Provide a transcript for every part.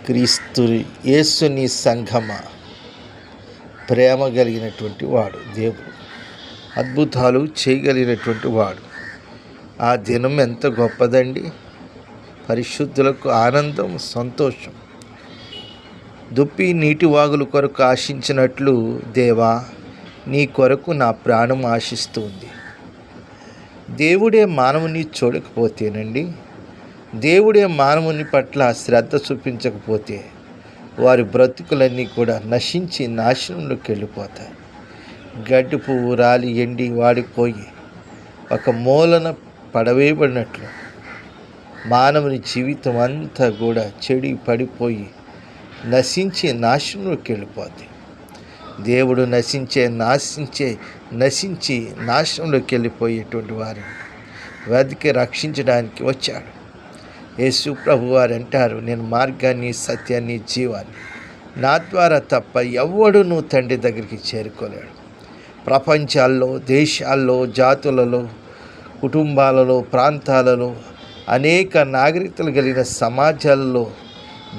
క్రీస్తు యేసుని సంఘమ, ప్రేమ కలిగినటువంటి వాడు దేవుడు, అద్భుతాలు చేయగలిగినటువంటి వాడు. ఆ దినం ఎంత గొప్పదండి! పరిశుద్ధులకు ఆనందం, సంతోషం. దుప్పి నీటి వాగుల కొరకు ఆశించినట్లు దేవా, నీ కొరకు నా ప్రాణం ఆశిస్తుంది. దేవుడే మానవుని చూడకపోతేనండి, దేవుడే మానవుని పట్ల శ్రద్ధ చూపించకపోతే వారి బ్రతుకులన్నీ కూడా నశించి నాశనంలోకి వెళ్ళిపోతాయి. గడ్డి పువ్వు రాలి ఎండి వాడిపోయి ఒక మూలన పడవేయబడినట్లు మానవుని జీవితం అంతా కూడా చెడి పడిపోయి నశించి నాశనంలోకి వెళ్ళిపోతాయి. దేవుడు నశించి నాశనంలోకి వెళ్ళిపోయేటువంటి వారిని వెతికి రక్షించడానికి వచ్చాడు. యేసు ప్రభు వారు అంటారు, నేను మార్గాన్ని, సత్యాన్ని, జీవాన్ని, నా ద్వారా తప్ప ఎవ్వడూ తండ్రి దగ్గరికి చేరుకోలేడు. ప్రపంచాల్లో, దేశాల్లో, జాతులలో, కుటుంబాలలో, ప్రాంతాలలో, అనేక నాగరికతలు కలిగిన సమాజాలలో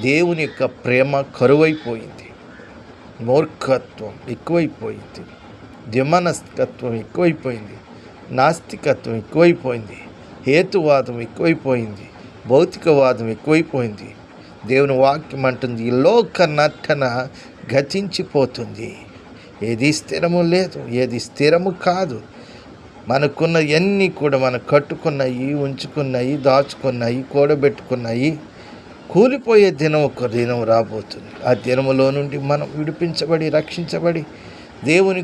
దేవుని యొక్క ప్రేమ కరువైపోయింది. మూర్ఖత్వం ఎక్కువైపోయింది, ద్విమనస్కత్వం ఎక్కువైపోయింది, నాస్తికత్వం ఎక్కువైపోయింది, హేతువాదం ఎక్కువైపోయింది, భౌతికవాదం ఎక్కువైపోయింది. దేవుని వాక్యం అంటుంది, ఈ లోక నటన గతించిపోతుంది, ఏది స్థిరము లేదు, ఏది స్థిరము కాదు. మనకున్న అన్నీ కూడా మనం కట్టుకున్నాయి, ఉంచుకున్నాయి, దాచుకున్నాయి, కూడబెట్టుకున్నాయి, కూలిపోయే దినం ఒక దినం రాబోతుంది. ఆ దినములో నుండి మనం విడిపించబడి, రక్షించబడి దేవుని